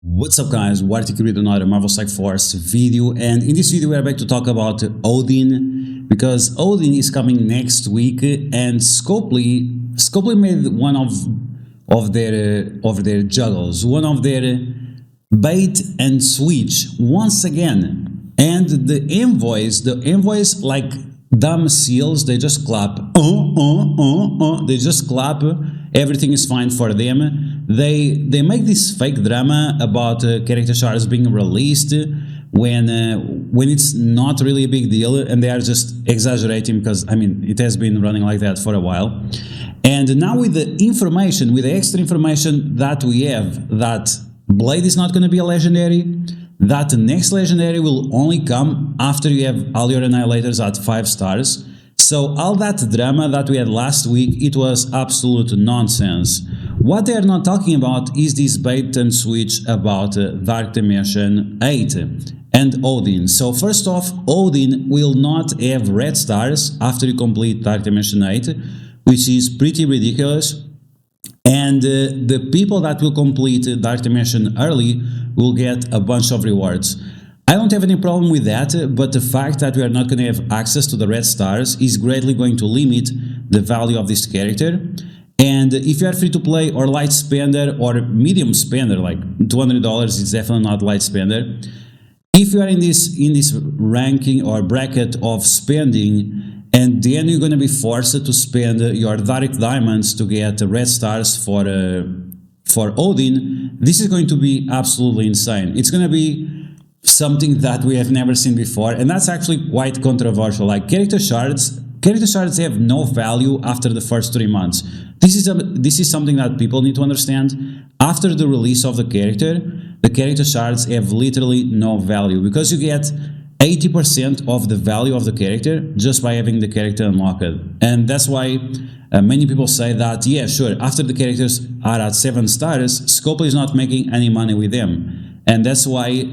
What's up guys, DuArktik with another Marvel Strike Force video, and in this video we are back to talk about Odin, because Odin is coming next week, and Scopely made one of their juggles, one of their bait and switch once again, and the envoys like dumb seals, they just clap, they just clap. Everything is fine for them. They make this fake drama about character shards being released when it's not really a big deal, and they are just exaggerating because I mean it has been running like that for a while. And now with the information, with the extra information that we have, that Blade is not going to be a legendary, that the next legendary will only come after you have all your annihilators at 5 stars. So all that drama that we had last week, it was absolute nonsense. What they are not talking about is this bait and switch about Dark Dimension 8 and Odin. So first off, Odin will not have red stars after you complete Dark Dimension 8, which is pretty ridiculous. And the people that will complete Dark Dimension early will get a bunch of rewards. I don't have any problem with that, but the fact that we are not going to have access to the red stars is greatly going to limit the value of this character. And if you are free to play or light spender or medium spender, like $200 is definitely not light spender. If you are in this ranking or bracket of spending, and then you're going to be forced to spend your dark diamonds to get red stars for Odin, this is going to be absolutely insane. It's going to be something that we have never seen before, and that's actually quite controversial. Like character shards have no value after the first 3 months. This is something that people need to understand. After the release of the character shards have literally no value, because you get 80% of the value of the character just by having the character unlocked. And that's why many people say that, yeah, sure, after the characters are at 7 stars, Scopely is not making any money with them. And that's why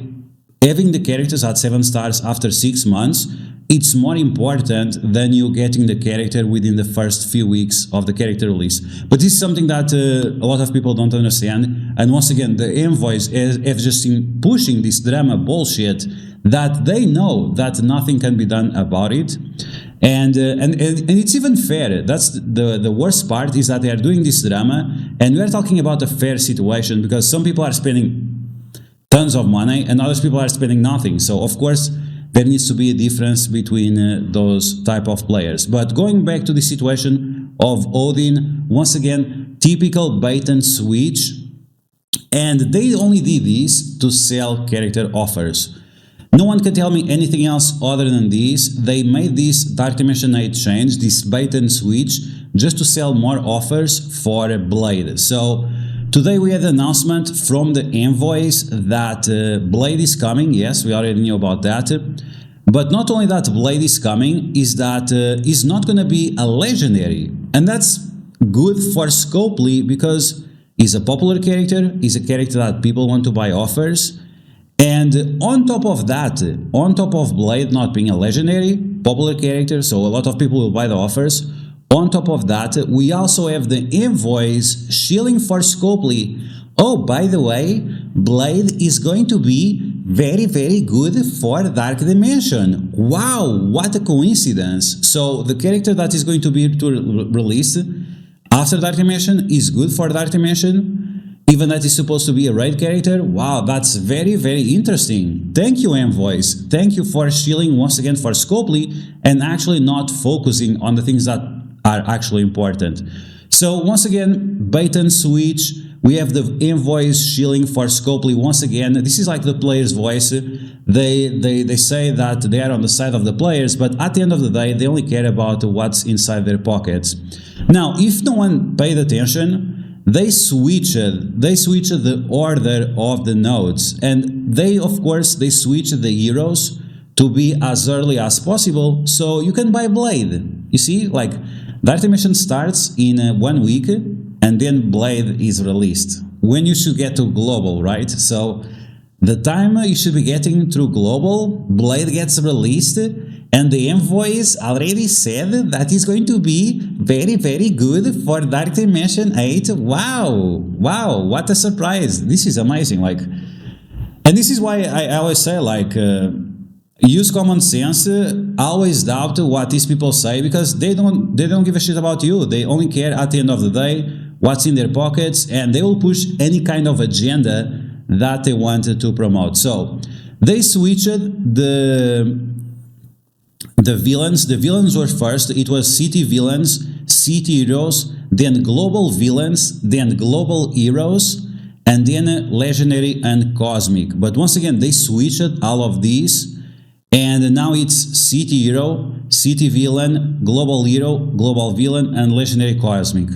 having the characters at 7 stars after 6 months, it's more important than you getting the character within the first few weeks of the character release. But this is something that a lot of people don't understand. And once again, the envoys have just been pushing this drama bullshit that they know that nothing can be done about it. And it's even fair. That's the worst part, is that they are doing this drama, and we are talking about a fair situation, because some people are spending tons of money and other people are spending nothing. So of course there needs to be a difference between those type of players. But going back to the situation of Odin, once again, typical bait and switch, and they only did this to sell character offers. No one can tell me anything else other than this. They made this Dark Dimension 8 change, this bait and switch, just to sell more offers for Blade. So today we had an announcement from the envoys that Blade is coming. Yes, we already knew about that. But not only that Blade is coming, is that he's not going to be a legendary. And that's good for Scopely, because he's a popular character, he's a character that people want to buy offers. And on top of that, on top of Blade not being a legendary, popular character, so a lot of people will buy the offers, on top of that, we also have the envoys shilling for Scopely. Oh, by the way, Blade is going to be very, very good for Dark Dimension. Wow, what a coincidence. So the character that is going to be released after Dark Dimension is good for Dark Dimension, even that is supposed to be a raid character. Wow, that's very, very interesting. Thank you, envoys. Thank you for shilling once again for Scopely and actually not focusing on the things that are actually important. So once again, bait and switch. We have the envoys shilling for Scopely once again. This is like the player's voice. They say that they are on the side of the players, but at the end of the day, they only care about what's inside their pockets. Now, if no one paid attention, they switched the order of the nodes, and of course they switched the heroes to be as early as possible, so you can buy Blade. You see, like Dark Dimension starts in 1 week, and then Blade is released when you should get to global, right? So the time you should be getting through global, Blade gets released, and the envoys already said that is going to be very, very good for Dark Dimension 8. Wow, what a surprise. This is amazing. Like, And this is why I always say, like, use common sense. Always doubt what these people say, because they don't give a shit about you. They only care at the end of the day what's in their pockets, and they will push any kind of agenda that they wanted to promote. So they switched the villains. The villains were first. It was city villains, city heroes, then global villains, then global heroes, and then legendary and cosmic. But once again, they switched all of these, and now it's city hero, city villain, global hero, global villain, and legendary cosmic.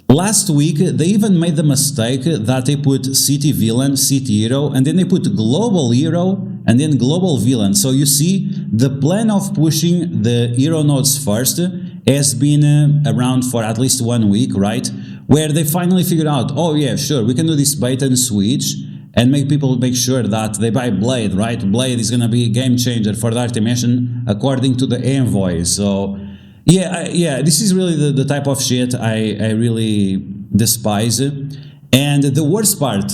Last week, they even made the mistake that they put city villain, city hero, and then they put global hero, and then global villain. So you see, the plan of pushing the hero nodes first has been around for at least 1 week, right? Where they finally figured out, oh yeah, sure, we can do this bait and switch and make people make sure that they buy Blade, right? Blade is going to be a game changer for Dark Dimension according to the envoys. So yeah, this is really the type of shit I really despise. And the worst part,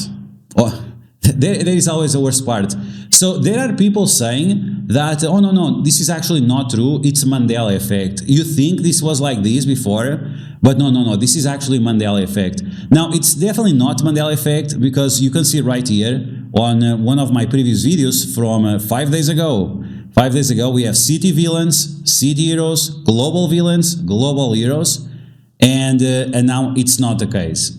there is always a worst part. So there are people saying that, oh no, this is actually not true, it's Mandela effect. You think this was like this before, but no, this is actually Mandela effect. Now, it's definitely not Mandela effect, because you can see right here on one of my previous videos from 5 days ago. 5 days ago, we have city villains, city heroes, global villains, global heroes, and now it's not the case.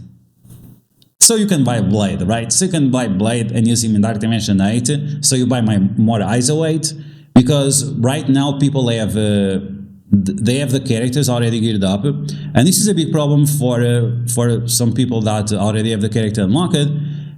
So you can buy Blade, right? So you can buy Blade and use him in Dark Dimension 8. So you buy more ISO 8, because right now people they have the characters already geared up, and this is a big problem for some people that already have the character unlocked,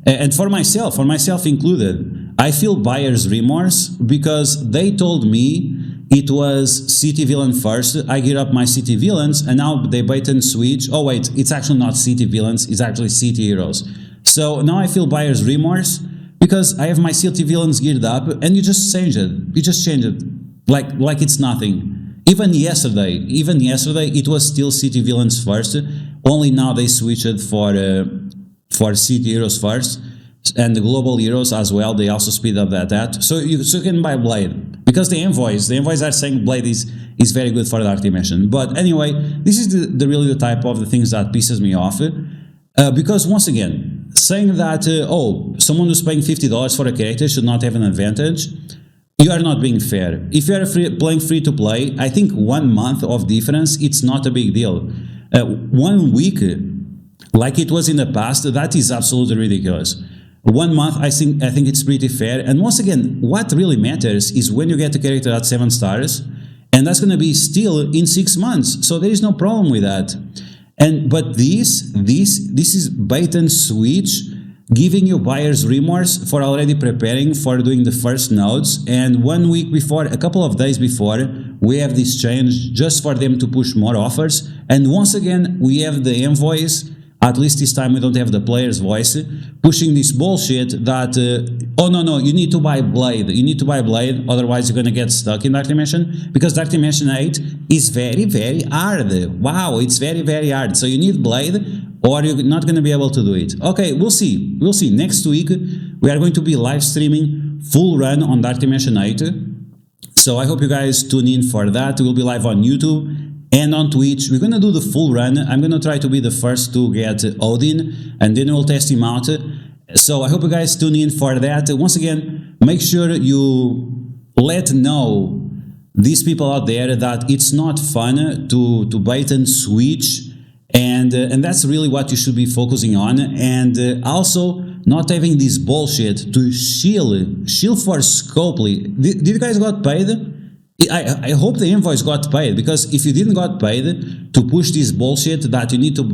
and for myself included. I feel buyer's remorse, because they told me it was city villain first. I gear up my city villains, and now they bait and switch. Oh wait, it's actually not city villains, it's actually city heroes. So now I feel buyer's remorse, because I have my city villains geared up, and you just change it. You just change it like it's nothing. Even yesterday, it was still city villains first. Only now they switched for city heroes first, and the global heroes as well. They also speed up that. So you can buy Blade, because the envoys are saying Blade is very good for Dark Dimension. But anyway, this is really the type of the things that pisses me off, because once again, saying that someone who's paying $50 for a character should not have an advantage, you are not being fair. If you are playing free to play, I think 1 month of difference, it's not a big deal. 1 week, like it was in the past, that is absolutely ridiculous. 1 month, I think it's pretty fair. And once again, what really matters is when you get a character at 7 stars, and that's going to be still in 6 months. So there is no problem with that. But this is bait and switch, giving you buyer's remorse for already preparing for doing the first nodes. And 1 week before, a couple of days before, we have this change just for them to push more offers. And once again, we have the envoys. At least this time we don't have the player's voice pushing this bullshit that, oh no, you need to buy Blade. You need to buy Blade, otherwise you're going to get stuck in Dark Dimension, because Dark Dimension 8 is very, very hard. Wow, it's very, very hard. So you need Blade, or you're not going to be able to do it. Okay, we'll see. Next week, we are going to be live streaming full run on Dark Dimension 8. So I hope you guys tune in for that. We'll be live on YouTube and on Twitch. We're going to do the full run. I'm going to try to be the first to get Odin, and then we'll test him out. So I hope you guys tune in for that. Once again, make sure you let know these people out there that it's not fun to bait and switch, and that's really what you should be focusing on. And also not having this bullshit to shield for Scopely. Did you guys got paid? I hope the invoice got paid, because if you didn't got paid to push this bullshit that you need to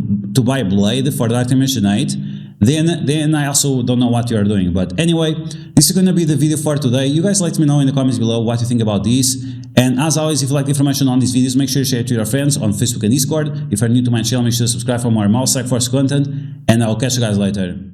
buy Blade for Dark Dimension 8, then I also don't know what you are doing. But anyway, this is going to be the video for today. You guys let me know in the comments below what you think about this. And as always, if you like the information on these videos, make sure you share it to your friends on Facebook and Discord. If you're new to my channel, make sure to subscribe for more MSFers content, and I'll catch you guys later.